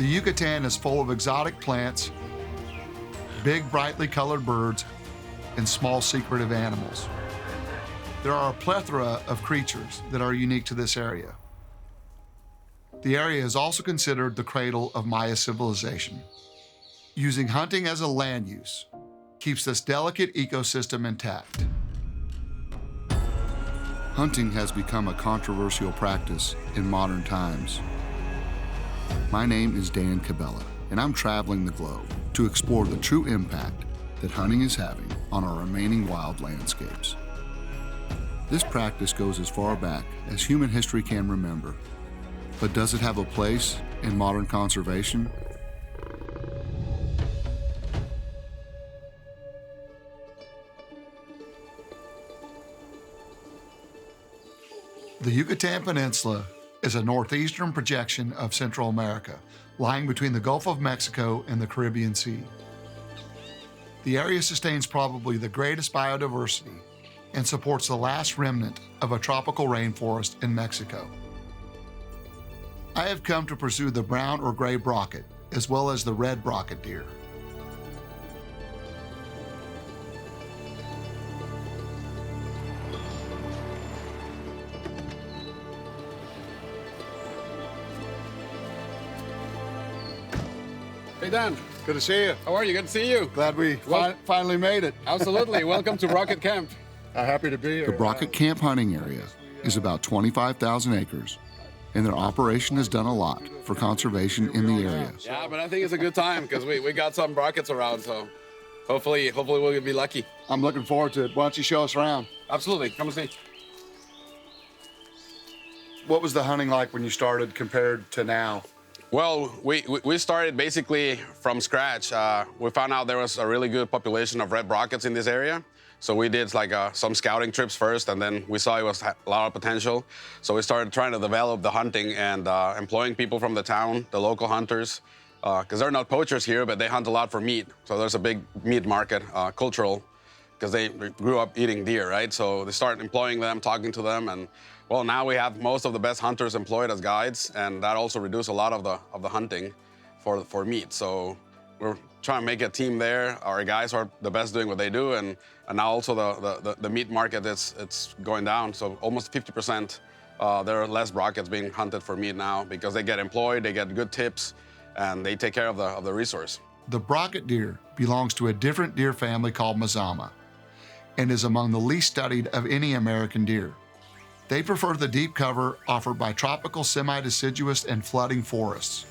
The Yucatan is full of exotic plants, big, brightly colored birds, and small, secretive animals. There are a plethora of creatures that are unique to this area. The area is also considered the cradle of Maya civilization. Using hunting as a land use keeps this delicate ecosystem intact. Hunting has become a controversial practice in modern times. My name is Dan Cabela, and I'm traveling the globe to explore the true impact that hunting is having on our remaining wild landscapes. This practice goes as far back as human history can remember, but does it have a place in modern conservation? The Yucatan Peninsula is a northeastern projection of Central America, lying between the Gulf of Mexico and the Caribbean Sea. The area sustains probably the greatest biodiversity and supports the last remnant of a tropical rainforest in Mexico. I have come to pursue the brown or gray Brocket, as well as the red Brocket deer. Hey, Dan. Good to see you. How are you? Good to see you. Glad we finally made it. Absolutely. Welcome to Brocket Camp. Happy to be here. The Brocket Camp hunting area is about 25,000 acres, and their operation has done a lot for conservation in the area. Yeah, but I think it's a good time because we got some Brockets around, so hopefully we'll be lucky. I'm looking forward to it. Why don't you show us around? Absolutely. Come and see. What was the hunting like when you started compared to now? Well, we started basically from scratch. We found out there was a really good population of red Brockets in this area. So we did like some scouting trips first, and then we saw it was a lot of potential. So we started trying to develop the hunting and employing people from the town, the local hunters, because they're not poachers here, but they hunt a lot for meat. So there's a big meat market, cultural, because they grew up eating deer, right? So they start employing them, talking to them, and well, now we have most of the best hunters employed as guides, and that also reduced a lot of the hunting for meat. So we're trying to make a team there. Our guys are the best doing what they do, and now also the meat market it's going down. So almost 50%, there are less Brockets being hunted for meat now because they get employed, they get good tips, and they take care of the resource. The Brocket deer belongs to a different deer family called Mazama and is among the least studied of any American deer. They prefer the deep cover offered by tropical semi-deciduous and flooding forests.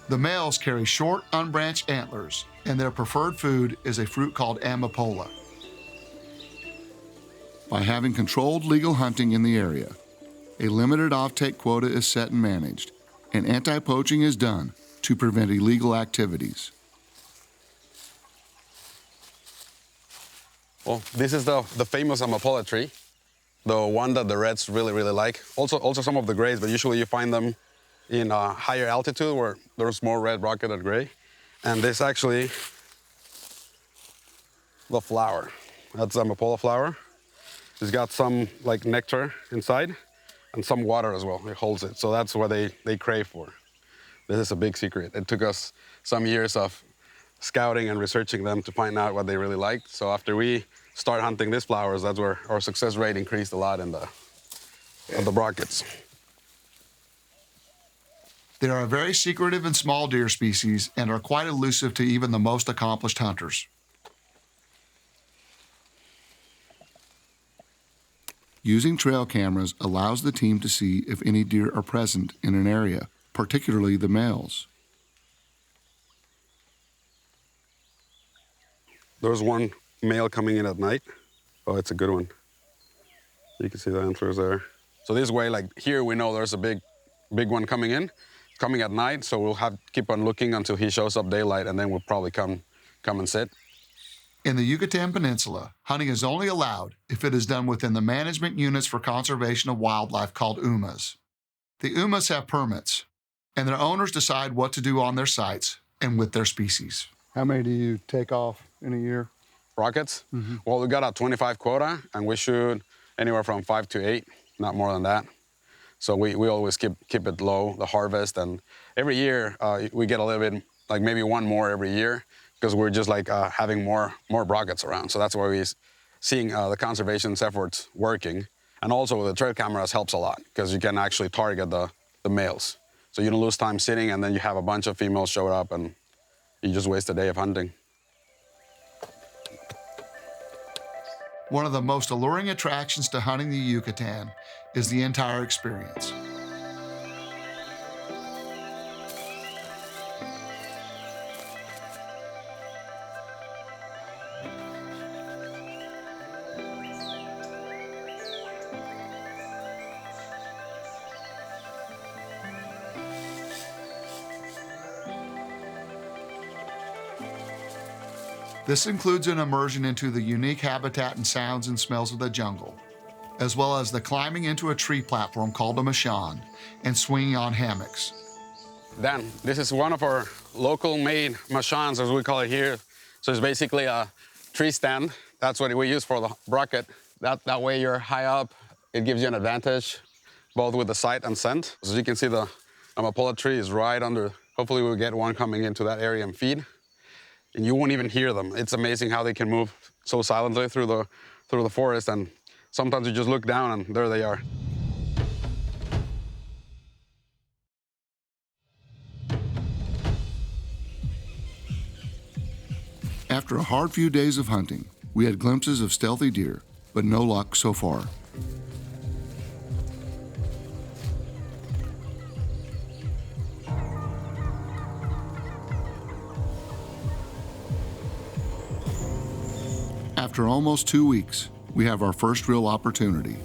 The males carry short, unbranched antlers, and their preferred food is a fruit called amapola. By having controlled legal hunting in the area, a limited offtake quota is set and managed, and anti-poaching is done to prevent illegal activities. Well, this is the famous amapola tree, the one that the reds really like. Also some of the grays, but usually you find them in higher altitude where there's more red Brocket than gray. And this actually, the flower, that's amapola flower. It's got some like nectar inside and some water as well. It holds it, so that's what they crave for. This is a big secret. It took us some years of scouting and researching them to find out what they really liked. So after we start hunting these flowers, that's where our success rate increased a lot in the Brockets. They are a very secretive and small deer species and are quite elusive to even the most accomplished hunters. Using trail cameras allows the team to see if any deer are present in an area, particularly the males. There's one male coming in at night. Oh, it's a good one. You can see the antlers there. So this way, like here, we know there's a big one coming in. It's coming at night, so we'll have to keep on looking until he shows up daylight, and then we'll probably come and sit. In the Yucatan Peninsula, hunting is only allowed if it is done within the management units for conservation of wildlife called UMAs. The UMAs have permits, and their owners decide what to do on their sites and with their species. How many do you take off in a year? Brockets? Well, we got a 25 quota, and we shoot anywhere from 5 to 8, not more than that. So we always keep it low, the harvest. And every year we get a little bit, like maybe one more every year, because we're just like having more brockets around. So that's why we're seeing the conservation efforts working. And also the trail cameras helps a lot, because you can actually target the males. So you don't lose time sitting, and then you have a bunch of females show up, and you just waste a day of hunting. One of the most alluring attractions to hunting the Yucatan is the entire experience. This includes an immersion into the unique habitat and sounds and smells of the jungle, as well as the climbing into a tree platform called a machan and swinging on hammocks. Dan, this is one of our local-made machans, as we call it here. So it's basically a tree stand. That's what we use for the Brocket. That way you're high up. It gives you an advantage, both with the sight and scent. As you can see, the amapola tree is right under. Hopefully we'll get one coming into that area and feed. And you won't even hear them. It's amazing how they can move so silently through the forest, and sometimes you just look down and there they are. After a hard few days of hunting, we had glimpses of stealthy deer, but no luck so far. After almost 2 weeks, we have our first real opportunity.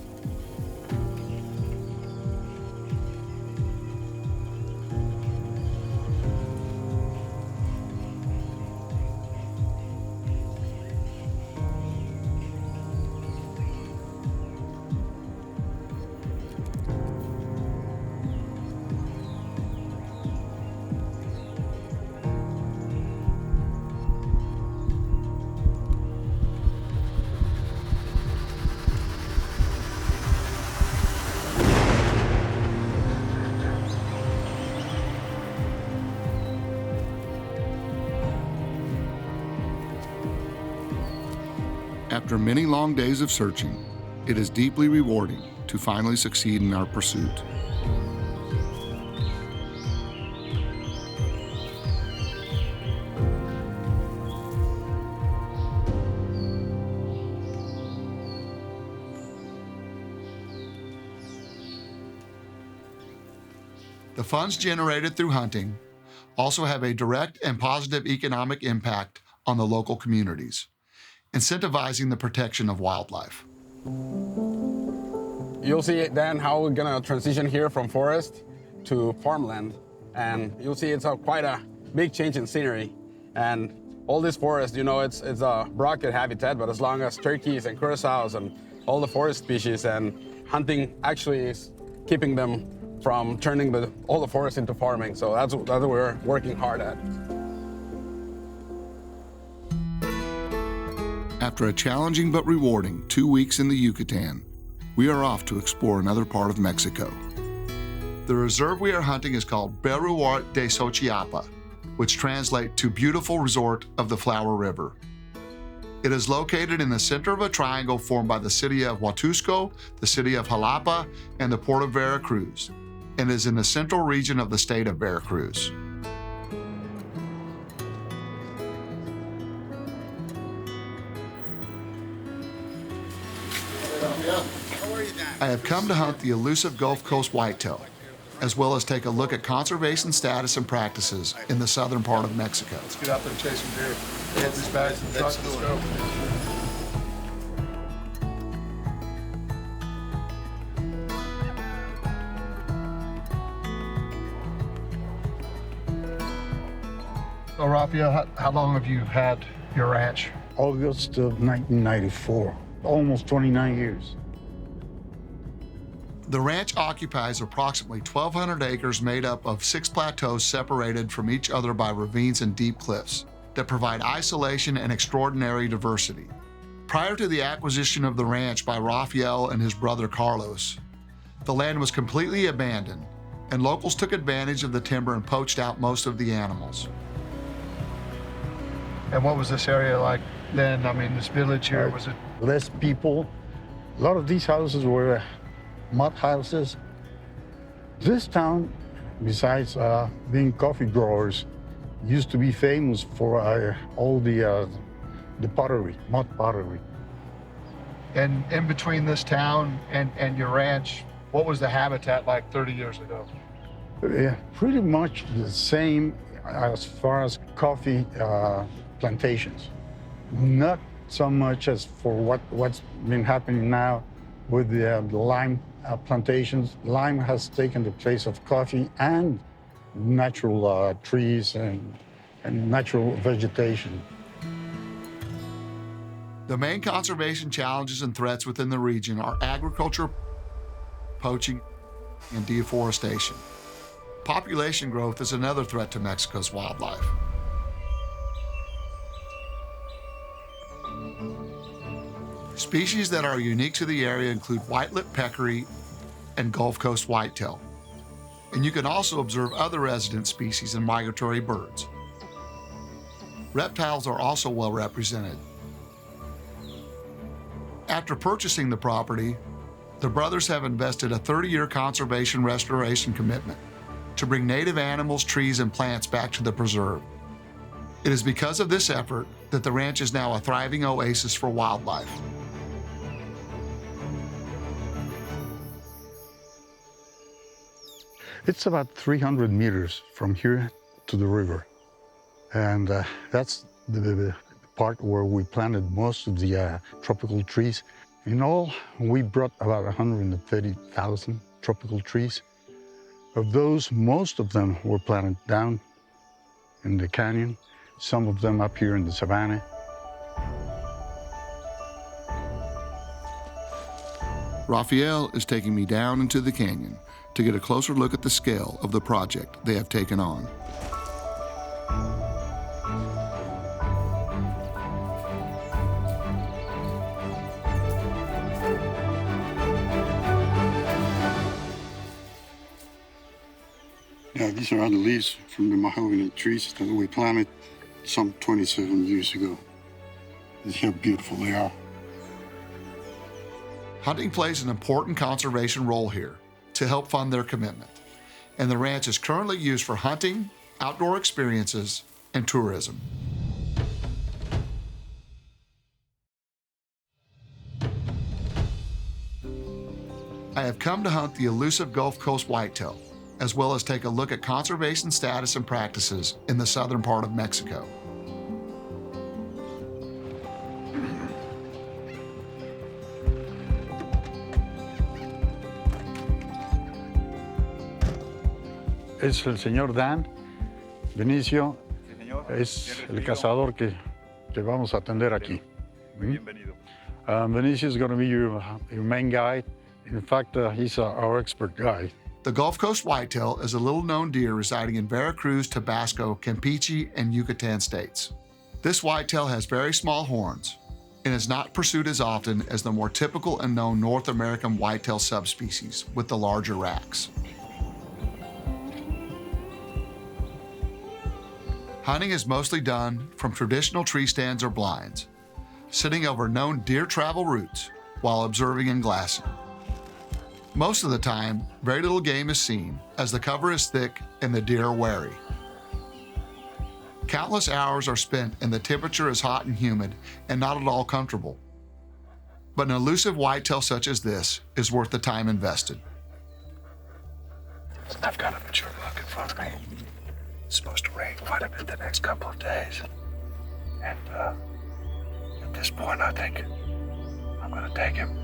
After many long days of searching, it is deeply rewarding to finally succeed in our pursuit. The funds generated through hunting also have a direct and positive economic impact on the local communities, incentivizing the protection of wildlife. You'll see then how we're gonna transition here from forest to farmland, and you'll see it's quite a big change in scenery. And all this forest, you know, it's a Brocket habitat, but as long as turkeys and curassows and all the forest species, and hunting actually is keeping them from turning all the forest into farming. So that's what we're working hard at. After a challenging but rewarding 2 weeks in the Yucatan, we are off to explore another part of Mexico. The reserve we are hunting is called Veracruz de Xochiapa, which translates to Beautiful Resort of the Flower River. It is located in the center of a triangle formed by the city of Huatusco, the city of Jalapa, and the port of Veracruz, and is in the central region of the state of Veracruz. I have come to hunt the elusive Gulf Coast whitetail, as well as take a look at conservation status and practices in the southern part of Mexico. Let's get out there and chase some deer. Get these bags in the truck. Let's go. So, Rafael, how long have you had your ranch? August of 1994, almost 29 years. The ranch occupies approximately 1,200 acres made up of 6 plateaus separated from each other by ravines and deep cliffs that provide isolation and extraordinary diversity. Prior to the acquisition of the ranch by Rafael and his brother Carlos, The land was completely abandoned, and locals took advantage of the timber and poached out most of the animals. And what was this area like then? I mean, this village here, was it? Less people. A lot of these houses were mud houses. This town, besides being coffee growers, used to be famous for all the pottery, mud pottery. And in between this town and your ranch, what was the habitat like 30 years ago? Yeah, pretty much the same as far as coffee plantations. Not so much as for what's been happening now with the lime plantations. Lime has taken the place of coffee and natural trees and natural vegetation. The main conservation challenges and threats within the region are agriculture, poaching, and deforestation. Population growth is another threat to Mexico's wildlife. Species that are unique to the area include white-lipped peccary and Gulf Coast whitetail. And you can also observe other resident species and migratory birds. Reptiles are also well represented. After purchasing the property, the brothers have invested a 30-year conservation restoration commitment to bring native animals, trees, and plants back to the preserve. It is because of this effort that the ranch is now a thriving oasis for wildlife. It's about 300 meters from here to the river. And that's the part where we planted most of the tropical trees. In all, we brought about 130,000 tropical trees. Of those, most of them were planted down in the canyon, some of them up here in the savanna. Rafael is taking me down into the canyon to get a closer look at the scale of the project they have taken on. Yeah, these are the leaves from the mahogany trees that we planted some 27 years ago. See how beautiful they are. Hunting plays an important conservation role here to help fund their commitment, and the ranch is currently used for hunting, outdoor experiences, and tourism. I have come to hunt the elusive Gulf Coast whitetail, as well as take a look at conservation status and practices in the southern part of Mexico. Es el señor Dan Benicio, es el cazador que vamos a atender aquí. Bienvenido. Benicio is going to be your main guide. In fact, he's our expert guide. The Gulf Coast whitetail is a little-known deer residing in Veracruz, Tabasco, Campeche, and Yucatan states. This whitetail has very small horns and is not pursued as often as the more typical and known North American whitetail subspecies with the larger racks. Hunting is mostly done from traditional tree stands or blinds, sitting over known deer travel routes while observing and glassing. Most of the time, very little game is seen as the cover is thick and the deer are wary. Countless hours are spent and the temperature is hot and humid and not at all comfortable. But an elusive whitetail such as this is worth the time invested. I've got a mature buck in front of me. It's supposed to rain quite a bit the next couple of days. And at this point, I think I'm going to take him.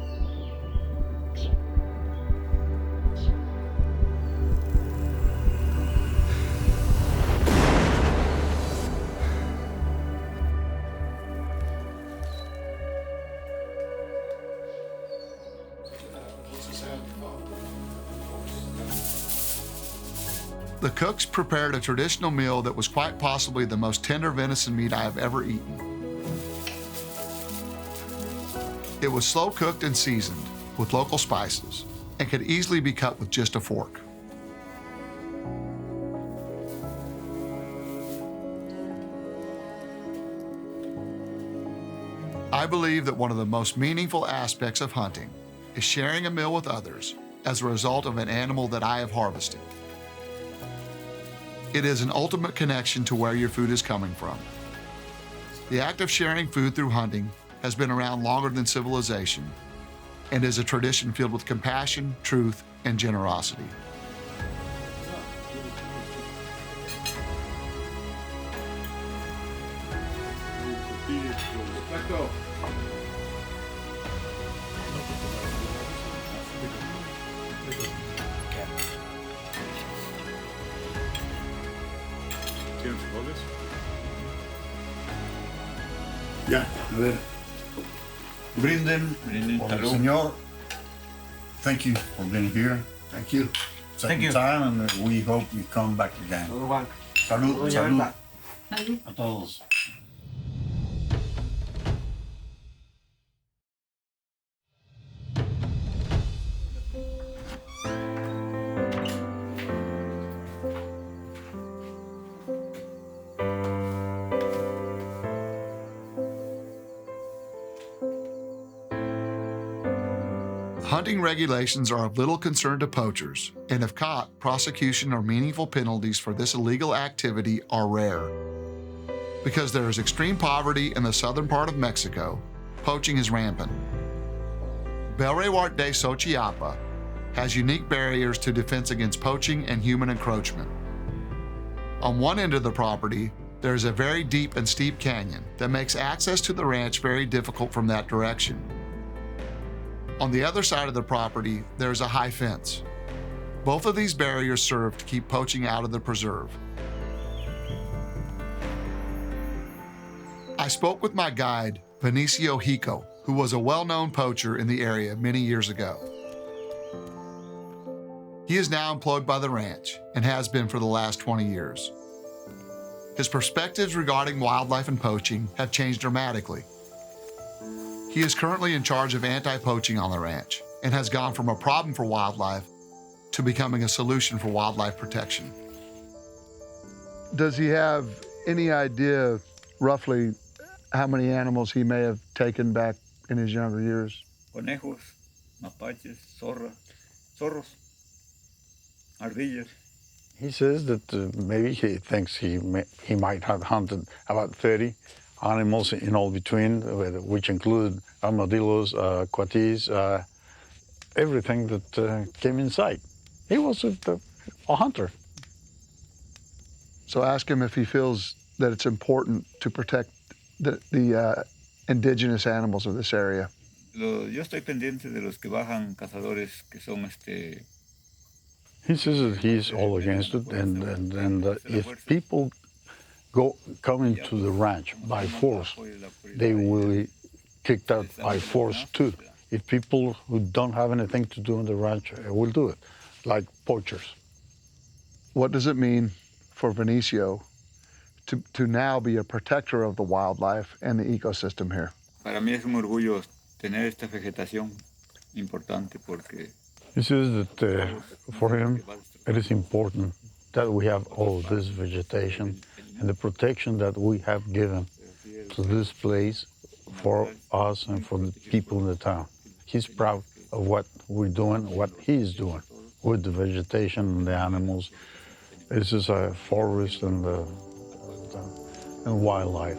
The cooks prepared a traditional meal that was quite possibly the most tender venison meat I have ever eaten. It was slow cooked and seasoned with local spices, and could easily be cut with just a fork. I believe that one of the most meaningful aspects of hunting is sharing a meal with others as a result of an animal that I have harvested. It is an ultimate connection to where your food is coming from. The act of sharing food through hunting has been around longer than civilization and is a tradition filled with compassion, truth, and generosity. Ya, a ver. Brinden por el Señor. Thank you for being here. Thank you. Second time, and we hope you come back again. Salud, salud. A todos. Hunting regulations are of little concern to poachers, and if caught, prosecution or meaningful penalties for this illegal activity are rare. Because there is extreme poverty in the southern part of Mexico, poaching is rampant. Veracruz de Xochiapa has unique barriers to defense against poaching and human encroachment. On one end of the property, there is a very deep and steep canyon that makes access to the ranch very difficult from that direction. On the other side of the property, there is a high fence. Both of these barriers serve to keep poaching out of the preserve. I spoke with my guide, Benicio Hico, who was a well-known poacher in the area many years ago. He is now employed by the ranch and has been for the last 20 years. His perspectives regarding wildlife and poaching have changed dramatically. He is currently in charge of anti-poaching on the ranch and has gone from a problem for wildlife to becoming a solution for wildlife protection. Does he have any idea roughly how many animals he may have taken back in his younger years? Conejos, mapaches, zorros, ardillas. He says that maybe he thinks he might have hunted about 30 animals in all between, which include armadillos, coatis, everything that came in sight. He was a hunter. So ask him if he feels that it's important to protect the indigenous animals of this area. Yo estoy pendiente de los que bajan cazadores que son He says that he's all against it, and if people come into the ranch by force, they will be kicked out by force too. If people who don't have anything to do on the ranch will do it, like poachers. What does it mean for Benicio to now be a protector of the wildlife and the ecosystem here? Para mí es un orgullo tener esta vegetación importante porque He says that for him it is important that we have all this vegetation and the protection that we have given to this place for us and for the people in the town. He's proud of what we're doing, what he's doing with the vegetation and the animals. This is a forest and wildlife.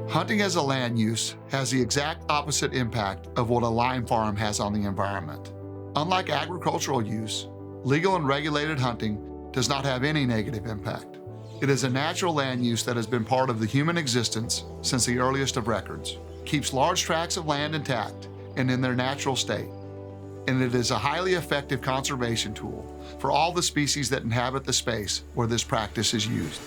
Hunting as a land use has the exact opposite impact of what a lime farm has on the environment. Unlike agricultural use, legal and regulated hunting does not have any negative impact. It is a natural land use that has been part of the human existence since the earliest of records, keeps large tracts of land intact and in their natural state, and it is a highly effective conservation tool for all the species that inhabit the space where this practice is used.